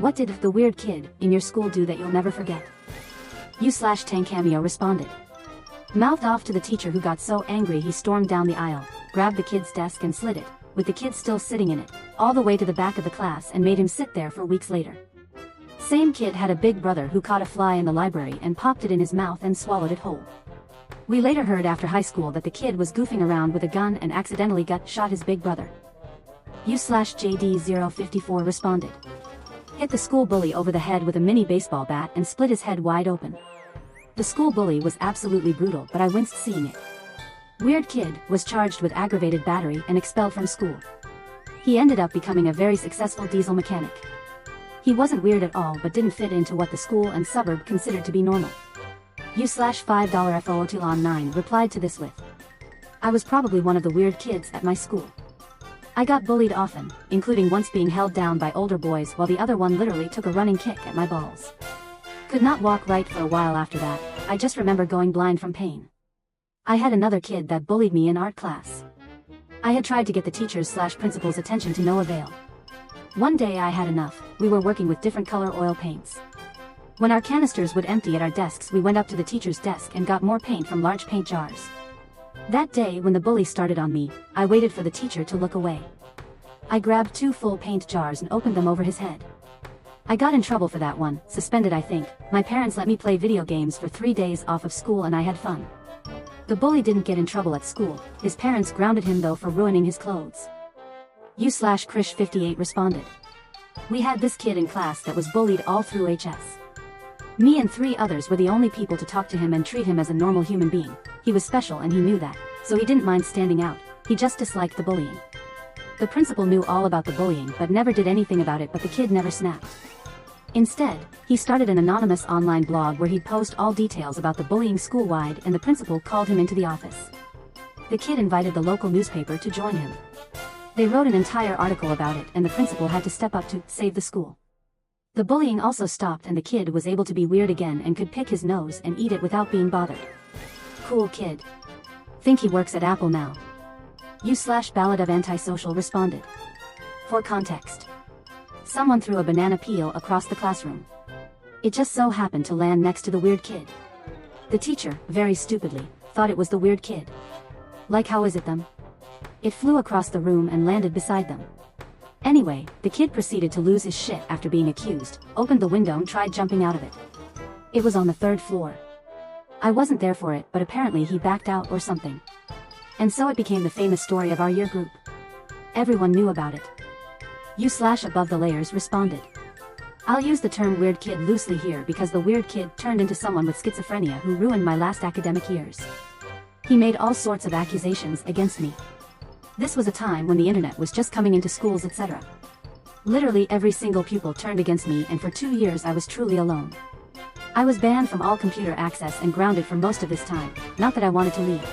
What did the weird kid in your school do that you'll never forget? U/Tang Cameo responded. Mouthed off to the teacher, who got so angry he stormed down the aisle, grabbed the kid's desk and slid it, with the kid still sitting in it, all the way to the back of the class and made him sit there for weeks later. Same kid had a big brother who caught a fly in the library and popped it in his mouth and swallowed it whole. We later heard after high school that the kid was goofing around with a gun and accidentally shot his big brother. U/JD054 responded. Hit the school bully over the head with a mini baseball bat and split his head wide open. The school bully was absolutely brutal, but I winced seeing it. Weird kid was charged with aggravated battery and expelled from school. He ended up becoming a very successful diesel mechanic. He wasn't weird at all, but didn't fit into what the school and suburb considered to be normal. U/$5FOOTLON9 replied to this with, I was probably one of the weird kids at my school. I got bullied often, including once being held down by older boys while the other one literally took a running kick at my balls. Could not walk right for a while after that. I just remember going blind from pain. I had another kid that bullied me in art class. I had tried to get the teacher's/principal's attention to no avail. One day I had enough. We were working with different color oil paints. When our canisters would empty at our desks, we went up to the teacher's desk and got more paint from large paint jars. That day when the bully started on me, I waited for the teacher to look away. I grabbed 2 full paint jars and opened them over his head. I got in trouble for that one, suspended I think. My parents let me play video games for 3 days off of school and I had fun. The bully didn't get in trouble at school. His parents grounded him though for ruining his clothes. U/Krish58 responded. We had this kid in class that was bullied all through HS. Me and 3 others were the only people to talk to him and treat him as a normal human being. He was special and he knew that, so he didn't mind standing out. He just disliked the bullying. The principal knew all about the bullying but never did anything about it, but the kid never snapped. Instead, he started an anonymous online blog where he'd post all details about the bullying school-wide, and the principal called him into the office. The kid invited the local newspaper to join him. They wrote an entire article about it and the principal had to step up to save the school. The bullying also stopped and the kid was able to be weird again and could pick his nose and eat it without being bothered. Cool kid. Think he works at Apple now. U/Ballad of Antisocial responded. For context. Someone threw a banana peel across the classroom. It just so happened to land next to the weird kid. The teacher, very stupidly, thought it was the weird kid. Like, how is it them? It flew across the room and landed beside them. Anyway, the kid proceeded to lose his shit after being accused, opened the window and tried jumping out of it. It was on the 3rd floor. I wasn't there for it, but apparently he backed out or something. And so it became the famous story of our year group. Everyone knew about it. U/Above the Layers responded. I'll use the term weird kid loosely here because the weird kid turned into someone with schizophrenia who ruined my last academic years. He made all sorts of accusations against me. This was a time when the internet was just coming into schools, etc. Literally every single pupil turned against me, and for 2 years I was truly alone. I was banned from all computer access and grounded for most of this time, not that I wanted to leave.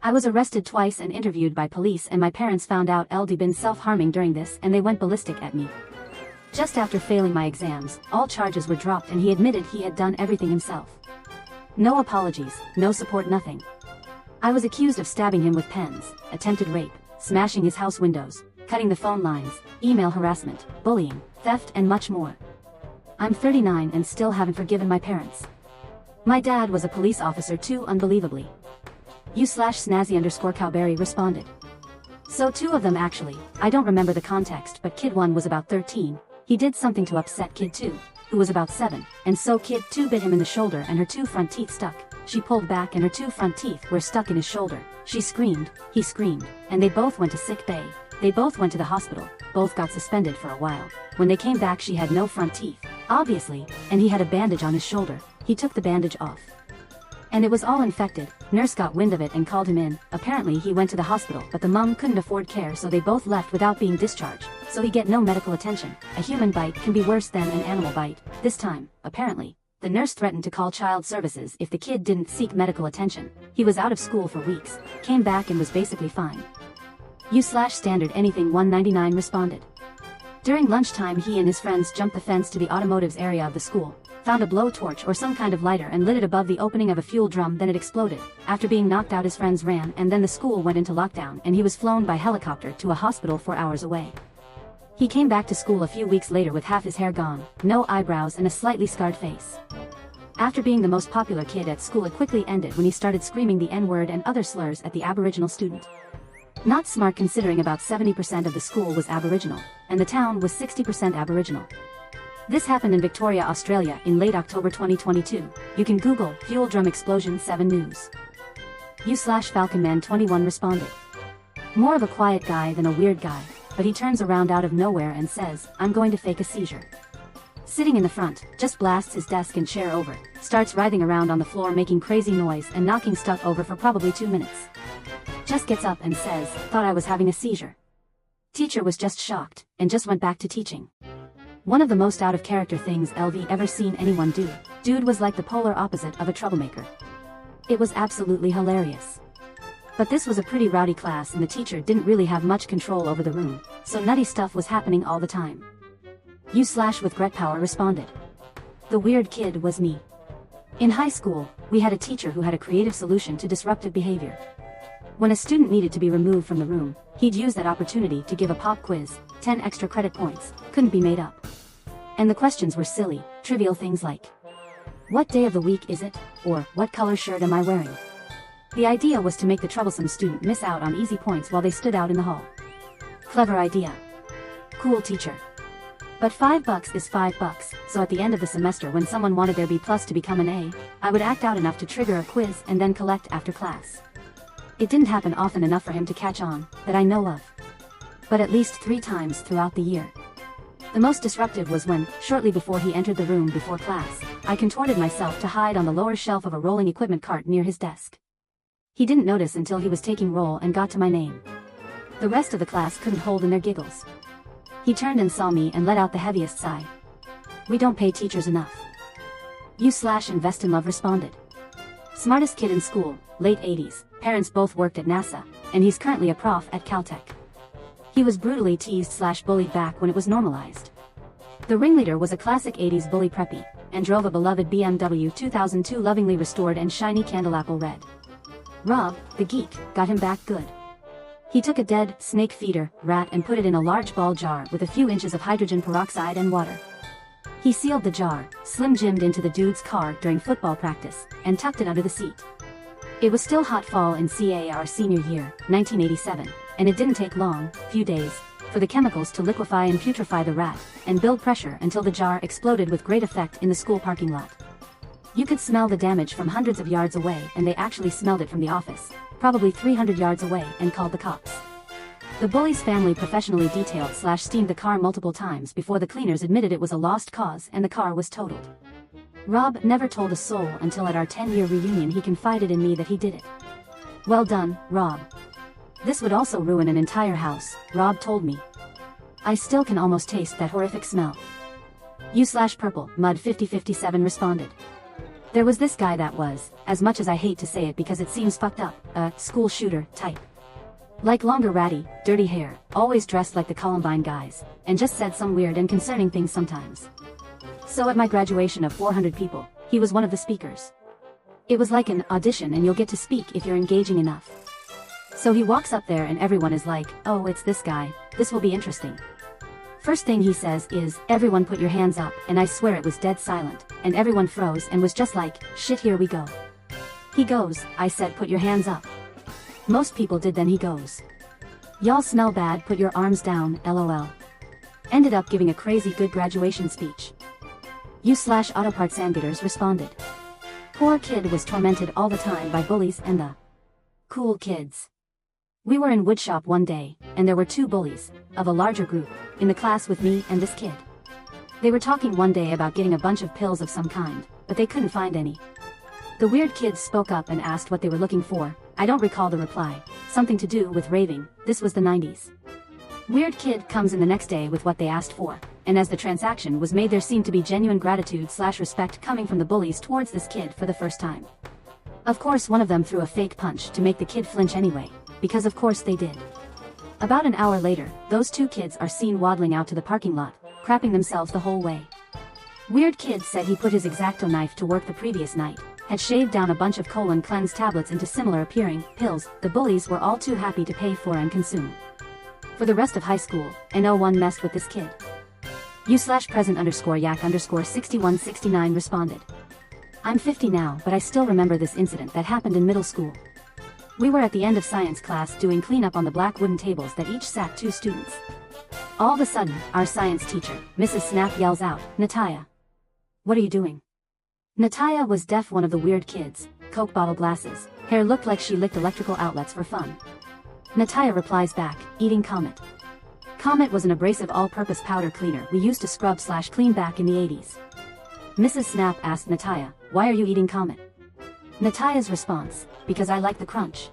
I was arrested twice and interviewed by police, and my parents found out I'd been self-harming during this and they went ballistic at me. Just after failing my exams, all charges were dropped and he admitted he had done everything himself. No apologies, no support, nothing. I was accused of stabbing him with pens, attempted rape, smashing his house windows, cutting the phone lines, email harassment, bullying, theft and much more. I'm 39 and still haven't forgiven my parents. My dad was a police officer too, unbelievably. U/Snazzy_Cowberry responded. So 2 of them actually. I don't remember the context, but kid 1 was about 13. He did something to upset kid 2, who was about 7, and so kid 2 bit him in the shoulder and her 2 front teeth stuck. She pulled back and her 2 front teeth were stuck in his shoulder. She screamed, he screamed, and they both went to sick bay. They both went to the hospital, both got suspended for a while. When they came back she had no front teeth, obviously, and he had a bandage on his shoulder. He took the bandage off. And it was all infected. Nurse got wind of it and called him in. Apparently he went to the hospital, but the mum couldn't afford care, so they both left without being discharged, so he get no medical attention. A human bite can be worse than an animal bite. This time, apparently, the nurse threatened to call child services if the kid didn't seek medical attention. He was out of school for weeks, came back and was basically fine. U/Standard Anything 199 responded. During lunchtime he and his friends jumped the fence to the automotives area of the school, found a blowtorch or some kind of lighter and lit it above the opening of a fuel drum, then it exploded. After being knocked out his friends ran, and then the school went into lockdown and he was flown by helicopter to a hospital 4 hours away. He came back to school a few weeks later with half his hair gone, no eyebrows and a slightly scarred face. After being the most popular kid at school, it quickly ended when he started screaming the N-word and other slurs at the Aboriginal student. Not smart considering about 70% of the school was Aboriginal, and the town was 60% Aboriginal. This happened in Victoria, Australia in late October 2022. You can Google Fuel Drum Explosion 7 News. U/FalconMan21 responded. More of a quiet guy than a weird guy, but he turns around out of nowhere and says, "I'm going to fake a seizure." Sitting in the front, just blasts his desk and chair over, starts writhing around on the floor making crazy noise and knocking stuff over for probably 2 minutes. Just gets up and says, "Thought I was having a seizure." Teacher was just shocked, and just went back to teaching. One of the most out-of-character things LV ever seen anyone do. Dude was like the polar opposite of a troublemaker. It was absolutely hilarious. But this was a pretty rowdy class and the teacher didn't really have much control over the room, so nutty stuff was happening all the time. U/with Gretpower responded. The weird kid was me. In high school, we had a teacher who had a creative solution to disruptive behavior. When a student needed to be removed from the room, he'd use that opportunity to give a pop quiz, 10 extra credit points, couldn't be made up. And the questions were silly, trivial things like, "What day of the week is it?" or "What color shirt am I wearing?" The idea was to make the troublesome student miss out on easy points while they stood out in the hall. Clever idea. Cool teacher. But $5 is $5, so at the end of the semester when someone wanted their B+ to become an A, I would act out enough to trigger a quiz and then collect after class. It didn't happen often enough for him to catch on, that I know of. But at least 3 times throughout the year. The most disruptive was when, shortly before he entered the room before class, I contorted myself to hide on the lower shelf of a rolling equipment cart near his desk. He didn't notice until he was taking roll and got to my name. The rest of the class couldn't hold in their giggles. He turned and saw me and let out the heaviest sigh. We don't pay teachers enough. U/InvestInLove responded. Smartest kid in school, late 80s, parents both worked at NASA, and he's currently a prof at Caltech. He was brutally teased/bullied back when it was normalized. The ringleader was a classic 80s bully preppy, and drove a beloved BMW 2002 lovingly restored and shiny candleapple red. Rob, the geek, got him back good. He took a dead snake feeder rat and put it in a large ball jar with a few inches of hydrogen peroxide and water. He sealed the jar, Slim Jimmed into the dude's car during football practice, and tucked it under the seat. It was still hot fall in our senior year, 1987, and it didn't take long, few days, for the chemicals to liquefy and putrefy the rat, and build pressure until the jar exploded with great effect in the school parking lot. You could smell the damage from hundreds of yards away, and they actually smelled it from the office, probably 300 yards away, and called the cops. The bully's family professionally detailed/steamed the car multiple times before the cleaners admitted it was a lost cause and the car was totaled. Rob never told a soul until at our 10-year reunion he confided in me that he did it. Well done, Rob. This would also ruin an entire house, Rob told me. I still can almost taste that horrific smell. U/Purple Mud 5057 responded. There was this guy that was, as much as I hate to say it because it seems fucked up, a school shooter type. Like longer ratty, dirty hair, always dressed like the Columbine guys, and just said some weird and concerning things sometimes. So at my graduation of 400 people, he was one of the speakers. It was like an audition and you'll get to speak if you're engaging enough. So he walks up there and everyone is like, "Oh, it's this guy, this will be interesting." First thing he says is, "Everyone put your hands up," and I swear it was dead silent, and everyone froze and was just like, "Shit, here we go." He goes, I said, "Put your hands up." Most people did. Then he goes, "Y'all smell bad, put your arms down, lol." Ended up giving a crazy good graduation speech. U/AutopartsAngators responded. Poor kid was tormented all the time by bullies and the cool kids. We were in woodshop one day, and there were 2 bullies, of a larger group, in the class with me and this kid. They were talking one day about getting a bunch of pills of some kind, but they couldn't find any. The weird kids spoke up and asked what they were looking for. I don't recall the reply. Something to do with raving. This was the 90s. Weird kid comes in the next day with what they asked for, and as the transaction was made there seemed to be genuine gratitude/respect coming from the bullies towards this kid for the first time. Of course one of them threw a fake punch to make the kid flinch anyway, because of course they did. About an hour later, those 2 kids are seen waddling out to the parking lot, crapping themselves the whole way. Weird kid said he put his X-Acto knife to work the previous night, had shaved down a bunch of colon cleanse tablets into similar appearing pills the bullies were all too happy to pay for and consume. For the rest of high school, and no one messed with this kid. U/present_yak_6169 responded. I'm 50 now, but I still remember this incident that happened in middle school. We were at the end of science class doing cleanup on the black wooden tables that each sat 2 students. All of a sudden, our science teacher, Mrs. Snap, yells out, "Nataya. What are you doing?" Nataya was deaf, one of the weird kids, Coke bottle glasses, hair looked like she licked electrical outlets for fun. Nataya replies back, "Eating Comet." Comet was an abrasive all-purpose powder cleaner we used to scrub/clean back in the 80s. Mrs. Snap asked Nataya, "Why are you eating Comet?" Nataya's response, "Because I like the crunch."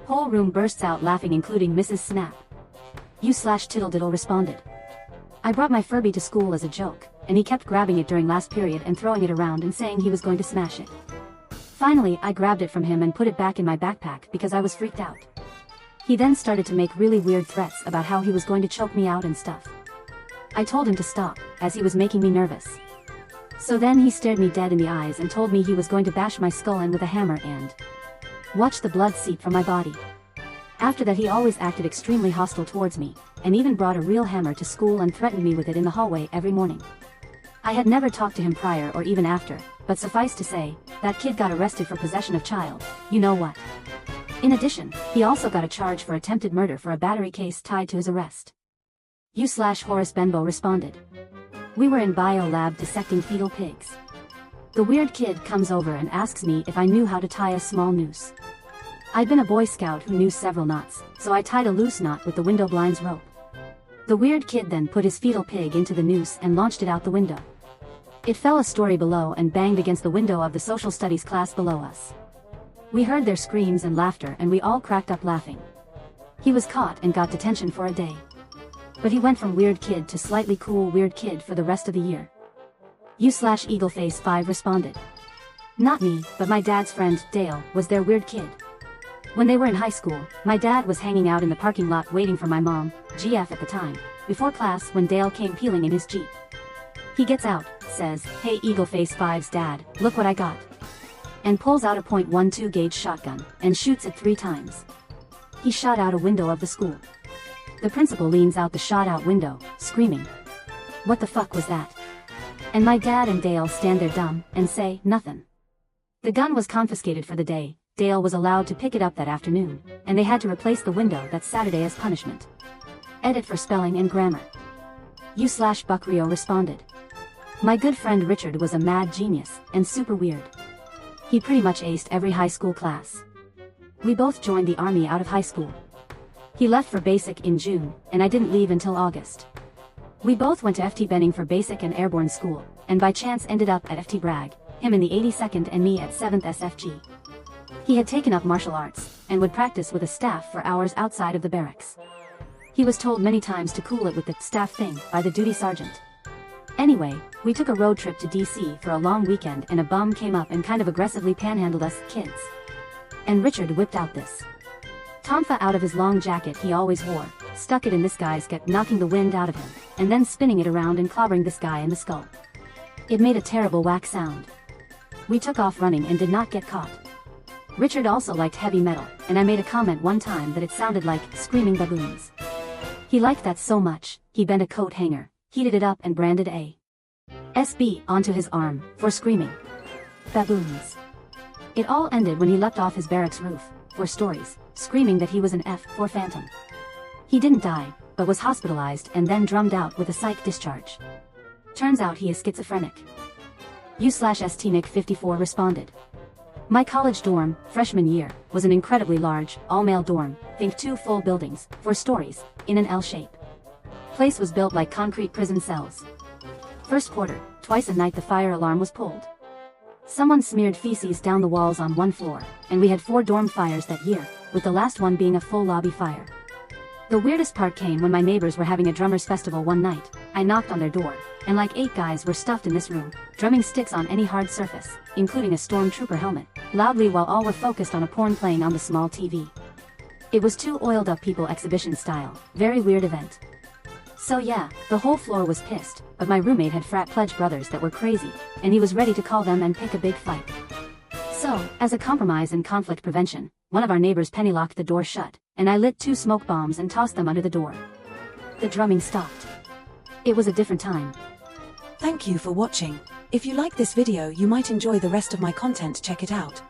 Whole room bursts out laughing, including Mrs. Snap. U/Tiddle responded. I brought my Furby to school as a joke, and he kept grabbing it during last period and throwing it around and saying he was going to smash it. Finally, I grabbed it from him and put it back in my backpack because I was freaked out. He then started to make really weird threats about how he was going to choke me out and stuff. I told him to stop, as he was making me nervous. So then he stared me dead in the eyes and told me he was going to bash my skull in with a hammer and watch the blood seep from my body. After that, he always acted extremely hostile towards me, and even brought a real hammer to school and threatened me with it in the hallway every morning. I had never talked to him prior or even after, but suffice to say, that kid got arrested for possession of child, you know what. In addition, he also got a charge for attempted murder for a battery case tied to his arrest. U/Horace Benbow responded. We were in bio lab dissecting fetal pigs. The weird kid comes over and asks me if I knew how to tie a small noose. I'd been a Boy Scout who knew several knots, so I tied a loose knot with the window blinds rope. The weird kid then put his fetal pig into the noose and launched it out the window. It fell a story below and banged against the window of the social studies class below us. We heard their screams and laughter and we all cracked up laughing. He was caught and got detention for a day. But he went from weird kid to slightly cool weird kid for the rest of the year. U/Eagleface5 responded. Not me, but my dad's friend, Dale, was their weird kid. When they were in high school, my dad was hanging out in the parking lot waiting for my mom, GF at the time, before class when Dale came peeling in his Jeep. He gets out, says, "Hey Eagleface5's dad, look what I got." And pulls out a .12 gauge shotgun, and shoots it 3 times. He shot out a window of the school. The principal leans out the shot out window, screaming, "What the fuck was that?" And my dad and Dale stand there dumb, and say, "Nothin'." The gun was confiscated for the day. Dale was allowed to pick it up that afternoon, and they had to replace the window that Saturday as punishment. Edit for spelling and grammar. U/Buckrio responded. My good friend Richard was a mad genius, and super weird. He pretty much aced every high school class. We both joined the army out of high school. He left for basic in June, and I didn't leave until August. We both went to FT Benning for basic and airborne school, and by chance ended up at FT Bragg, him in the 82nd and me at 7th SFG. He had taken up martial arts, and would practice with a staff for hours outside of the barracks. He was told many times to cool it with the staff thing by the duty sergeant. Anyway, we took a road trip to DC for a long weekend and a bum came up and kind of aggressively panhandled us kids. And Richard whipped out this tonfa out of his long jacket he always wore, stuck it in this guy's gut, knocking the wind out of him, and then spinning it around and clobbering this guy in the skull. It made a terrible whack sound. We took off running and did not get caught. Richard also liked heavy metal, and I made a comment one time that it sounded like screaming baboons. He liked that so much, he bent a coat hanger, heated it up and branded a SB onto his arm, for screaming baboons. It all ended when he leapt off his barracks roof, for stories, screaming that he was an F for phantom. He didn't die, but was hospitalized and then drummed out with a psych discharge. Turns out he is schizophrenic. U/STNIC54 responded. My college dorm, freshman year, was an incredibly large, all-male dorm, think 2 full buildings, for stories, in an L shape. Place was built like concrete prison cells. First quarter, twice a night the fire alarm was pulled. Someone smeared feces down the walls on one floor, and we had 4 dorm fires that year, with the last one being a full lobby fire. The weirdest part came when my neighbors were having a drummers festival one night. I knocked on their door, and like 8 guys were stuffed in this room, drumming sticks on any hard surface, including a stormtrooper helmet, loudly while all were focused on a porn playing on the small TV. It was 2 oiled up people exhibition style, very weird event. So yeah, the whole floor was pissed, but my roommate had frat pledge brothers that were crazy, and he was ready to call them and pick a big fight. So, as a compromise and conflict prevention, one of our neighbors penny locked the door shut, and I lit 2 smoke bombs and tossed them under the door. The drumming stopped. It was a different time. Thank you for watching. If you like this video, you might enjoy the rest of my content. Check it out.